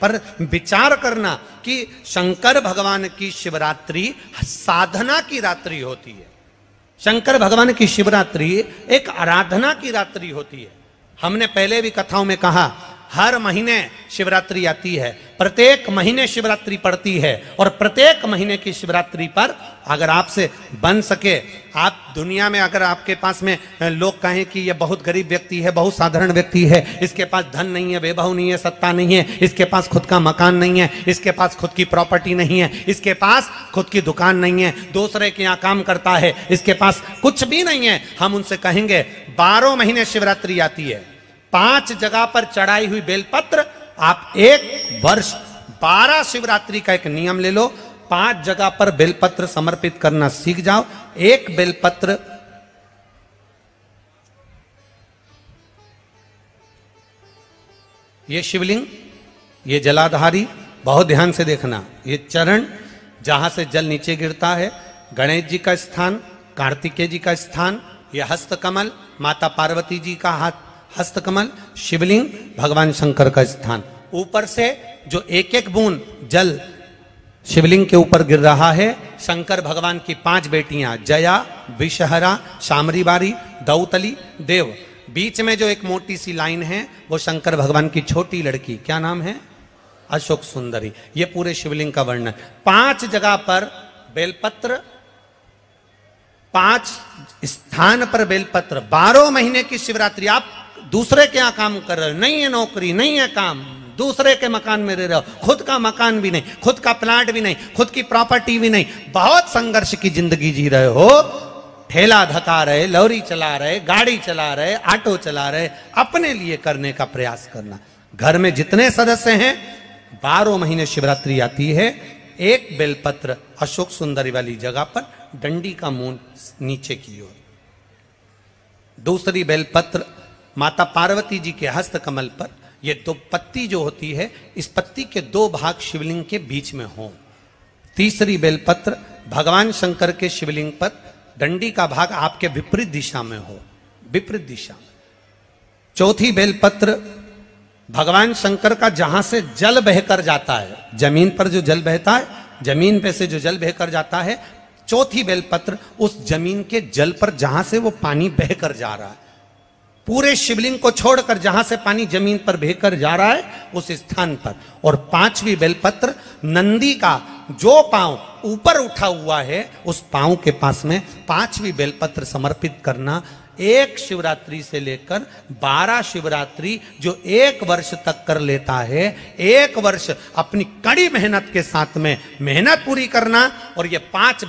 पर विचार करना कि शंकर भगवान की शिवरात्रि साधना की रात्रि होती है। शंकर भगवान की शिवरात्रि एक आराधना की रात्रि होती है। हमने पहले भी कथाओं में कहा, हर महीने शिवरात्रि आती है, प्रत्येक महीने शिवरात्रि पड़ती है, और प्रत्येक महीने की शिवरात्रि पर अगर आपसे बन सके, आप दुनिया में अगर आपके पास में लोग कहें कि ये बहुत गरीब व्यक्ति है, बहुत साधारण व्यक्ति है, इसके पास धन नहीं है, वैभव नहीं है, सत्ता नहीं है, इसके पास खुद का मकान नहीं है, इसके पास खुद की प्रॉपर्टी नहीं है, इसके पास खुद की दुकान नहीं है, दूसरे के यहाँ काम करता है, इसके पास कुछ भी नहीं है, हम उनसे कहेंगे 12 महीने शिवरात्रि आती है, 5 जगह पर चढ़ाई हुई बेलपत्र, आप एक वर्ष 12 शिवरात्रि का एक नियम ले लो, 5 जगह पर बेलपत्र समर्पित करना सीख जाओ। एक बेलपत्र ये शिवलिंग, ये जलाधारी, बहुत ध्यान से देखना, ये चरण जहां से जल नीचे गिरता है, गणेश जी का स्थान, कार्तिकेय जी का स्थान, ये हस्तकमल माता पार्वती जी का हाथ हस्तकमल, शिवलिंग भगवान शंकर का स्थान। ऊपर से जो एक एक बूंद जल शिवलिंग के ऊपर गिर रहा है, शंकर भगवान की 5 बेटियां जया, विषहरा, शामरीबारी, दौतली, देव, बीच में जो एक मोटी सी लाइन है वो शंकर भगवान की छोटी लड़की, क्या नाम है, अशोक सुंदरी। ये पूरे शिवलिंग का वर्णन। 5 जगह पर बेलपत्र, 5 स्थान पर बेलपत्र, 12 महीने की शिवरात्रि। आप दूसरे के यहाँ काम कर रहे हो, नहीं है नौकरी, नहीं है काम, दूसरे के मकान में रह रहे हो, खुद का मकान भी नहीं, खुद का प्लाट भी नहीं, खुद की प्रॉपर्टी भी नहीं, बहुत संघर्ष की जिंदगी जी रहे हो, ठेला धका रहे, लॉरी चला रहे, गाड़ी चला रहे, ऑटो चला रहे, अपने लिए करने का प्रयास करना। घर में जितने सदस्य हैं, 12 महीने शिवरात्रि आती है, एक बेलपत्र अशोक सुंदरी वाली जगह पर, डंडी का मुंह नीचे की ओर, दूसरी बेलपत्र माता पार्वती जी के हस्त कमल पर। ये 2 पत्ती जो होती है, इस पत्ती के 2 भाग शिवलिंग के बीच में हो। तीसरी बेलपत्र भगवान शंकर के शिवलिंग पर, डंडी का भाग आपके विपरीत दिशा में हो, विपरीत दिशा में। चौथी बेलपत्र भगवान शंकर का जहां से जल बहकर जाता है, जमीन पर जो जल बहता है, जमीन पे से जो जल बहकर जाता है, चौथी बेलपत्र उस जमीन के जल पर जहां से वो पानी बहकर जा रहा है, पूरे शिवलिंग को छोड़कर जहां से पानी जमीन पर बहकर जा रहा है उस स्थान पर। और 5वीं बेलपत्र नंदी का जो पांव ऊपर उठा हुआ है, उस पांव के पास में 5वीं बेलपत्र समर्पित करना। एक शिवरात्रि से लेकर 12 शिवरात्रि जो 1 वर्ष तक कर लेता है, 1 वर्ष अपनी कड़ी मेहनत के साथ में मेहनत पूरी करना। और ये 5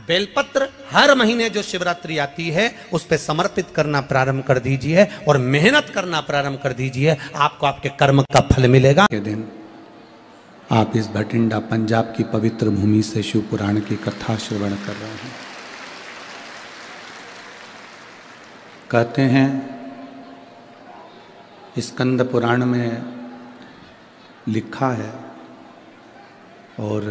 बेलपत्र हर महीने जो शिवरात्रि आती है उस पे समर्पित करना प्रारंभ कर दीजिए और मेहनत करना प्रारंभ कर दीजिए, आपको आपके कर्म का फल मिलेगा। के दिन आप इस भटिंडा पंजाब की पवित्र भूमि से शिव पुराण की कथा श्रवण कर रहे हैं। कहते हैं स्कंद पुराण में लिखा है और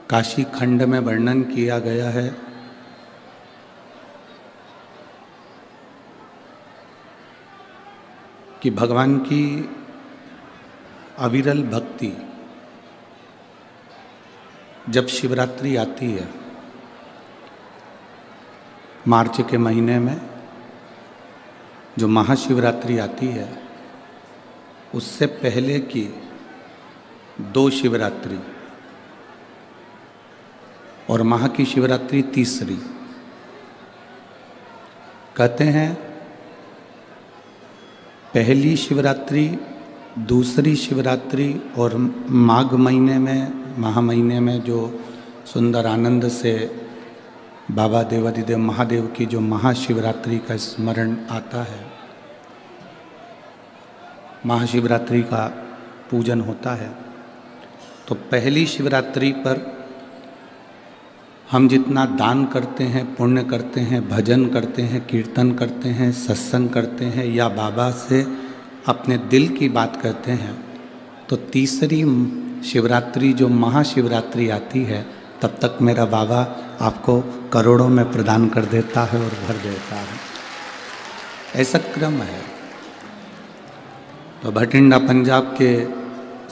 काशी खंड में वर्णन किया गया है कि भगवान की अविरल भक्ति जब शिवरात्रि आती है, मार्च के महीने में जो महाशिवरात्रि आती है, उससे पहले की 2 शिवरात्रि और माह की शिवरात्रि तीसरी, कहते हैं पहली शिवरात्रि, दूसरी शिवरात्रि और माघ महीने में, माह महीने में जो सुंदर आनंद से बाबा देवाधिदेव महादेव की जो महाशिवरात्रि का स्मरण आता है, महाशिवरात्रि का पूजन होता है। तो पहली शिवरात्रि पर हम जितना दान करते हैं, पुण्य करते हैं, भजन करते हैं, कीर्तन करते हैं, सत्संग करते हैं या बाबा से अपने दिल की बात कहते हैं, तो तीसरी शिवरात्रि जो महाशिवरात्रि आती है, तब तक मेरा बाबा आपको करोड़ों में प्रदान कर देता है और भर देता है। ऐसा क्रम है। तो भटिंडा पंजाब के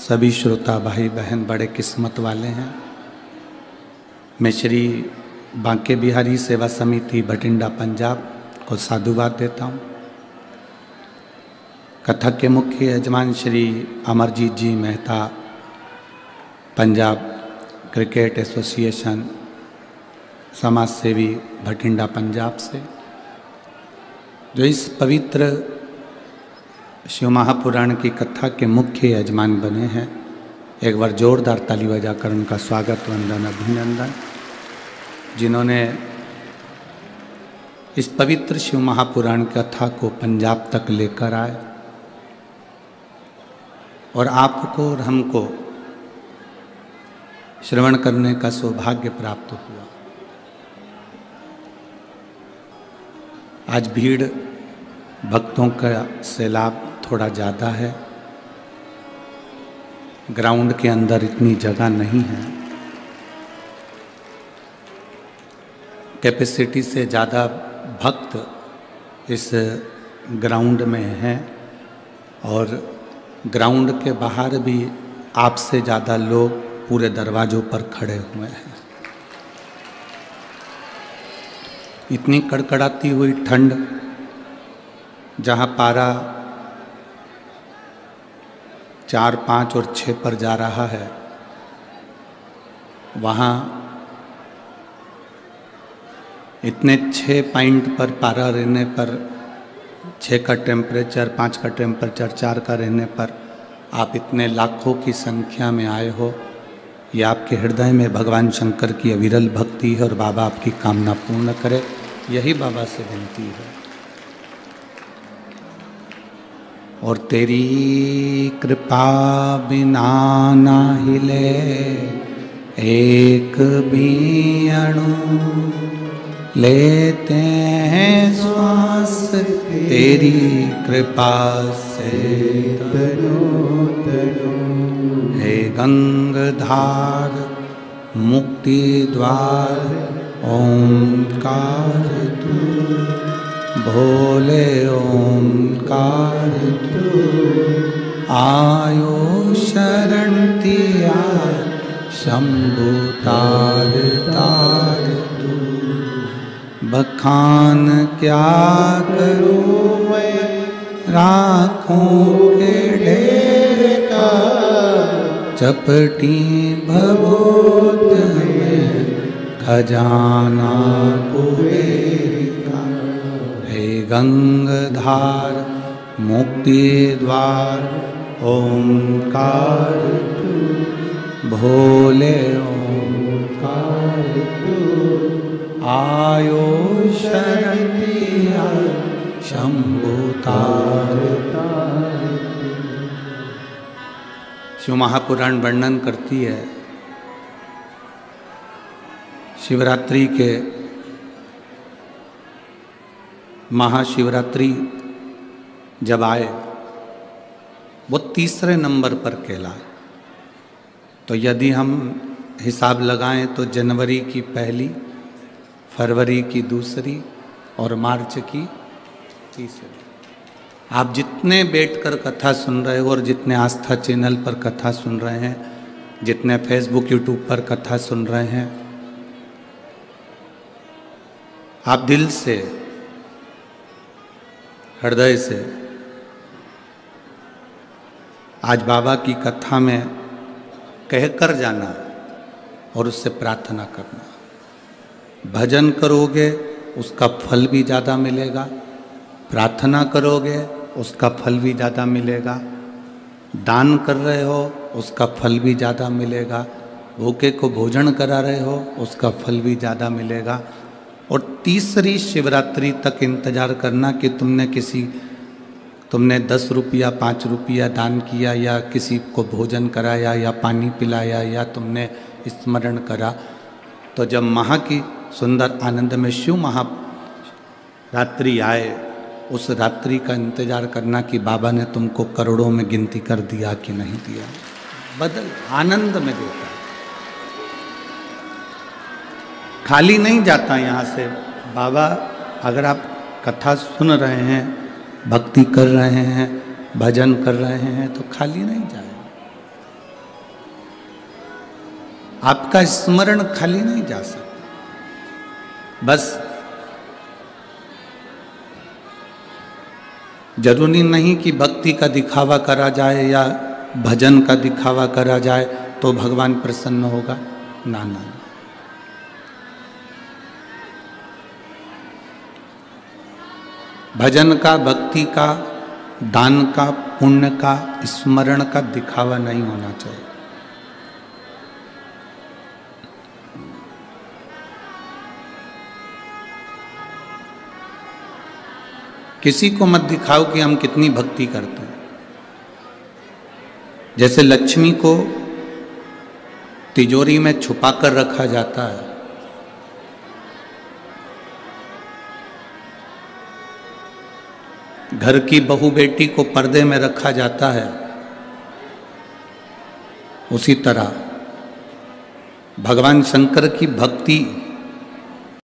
सभी श्रोता भाई बहन बड़े किस्मत वाले हैं। मैं श्री बांके बिहारी सेवा समिति भटिंडा पंजाब को साधुवाद देता हूँ। कथक के मुख्य यजमान श्री अमरजीत जी मेहता, पंजाब क्रिकेट एसोसिएशन समाज सेवी भटिंडा पंजाब से, जो इस पवित्र शिव महापुराण की कथा के मुख्य यजमान बने हैं। एक बार जोरदार ताली बजाकर उनका स्वागत, वंदन, अभिनंदन। जिन्होंने इस पवित्र शिव महापुराण कथा को पंजाब तक लेकर आए और आपको और हमको श्रवण करने का सौभाग्य प्राप्त हुआ। आज भीड़ भक्तों का सैलाब थोड़ा ज़्यादा है। ग्राउंड के अंदर इतनी जगह नहीं है, कैपेसिटी से ज़्यादा भक्त इस ग्राउंड में हैं और ग्राउंड के बाहर भी आपसे ज़्यादा लोग पूरे दरवाज़ों पर खड़े हुए हैं। इतनी कड़कड़ाती हुई ठंड, जहाँ पारा 4, 5 और 6 पर जा रहा है, वहाँ इतने 6 पॉइंट पर पारा रहने पर, 6 का टेम्परेचर, 5 का टेम्परेचर, 4 का रहने पर आप इतने लाखों की संख्या में आए हो। ये आपके हृदय में भगवान शंकर की अविरल भक्ति है और बाबा आपकी कामना पूर्ण करे, यही बाबा से विनती है। और तेरी कृपा बिना ना हिले एक भी अणु, लेते हैं श्वास तेरी कृपा से तनो तनो। हे गंगाधार मुक्ति द्वार ओंकार तू, भोले ओंकार तू। आयो शरण तिया शंभु तार तार तू। बखान क्या करूँ मैं राखों के ढेर का, चपटी भभूत में खजाना कुबेर का। हे गंगाधार मुक्ति द्वार ओंकार तू, भोले ओंकार तू। आयो शरण तिया शंभु तार तार। शिव महापुराण वर्णन करती है शिवरात्रि के, महाशिवरात्रि जब आए वो 3रे नंबर पर कहलाए। तो यदि हम हिसाब लगाएं तो जनवरी की 1, फरवरी की 2 और मार्च की 3। आप जितने बैठकर कथा सुन रहे हो और जितने आस्था चैनल पर कथा सुन रहे हैं, जितने फेसबुक यूट्यूब पर कथा सुन रहे हैं, आप दिल से, हृदय से आज बाबा की कथा में कहकर जाना और उससे प्रार्थना करना। भजन करोगे उसका फल भी ज़्यादा मिलेगा, प्रार्थना करोगे उसका फल भी ज़्यादा मिलेगा, दान कर रहे हो उसका फल भी ज़्यादा मिलेगा, भूखे को भोजन करा रहे हो उसका फल भी ज़्यादा मिलेगा। और 3री शिवरात्रि तक इंतज़ार करना कि तुमने 10 रुपया 5 रुपया दान किया या किसी को भोजन कराया या पानी पिलाया या तुमने स्मरण करा। तो जब महा की सुंदर आनंद में शिव महारात्रि आए, उस रात्रि का इंतजार करना कि बाबा ने तुमको करोड़ों में गिनती कर दिया कि नहीं दिया। बदल आनंद में देता है, खाली नहीं जाता यहाँ से। बाबा अगर आप कथा सुन रहे हैं, भक्ति कर रहे हैं, भजन कर रहे हैं तो खाली नहीं जाए, आपका स्मरण खाली नहीं जा सकता। बस जरूरी नहीं कि भक्ति का दिखावा करा जाए या भजन का दिखावा करा जाए तो भगवान प्रसन्न होगा, ना ना। भजन का, भक्ति का, दान का, पुण्य का, स्मरण का दिखावा नहीं होना चाहिए। किसी को मत दिखाओ कि हम कितनी भक्ति करते हैं। जैसे लक्ष्मी को तिजोरी में छुपा कर रखा जाता है, घर की बहू बेटी को पर्दे में रखा जाता है, उसी तरह भगवान शंकर की भक्ति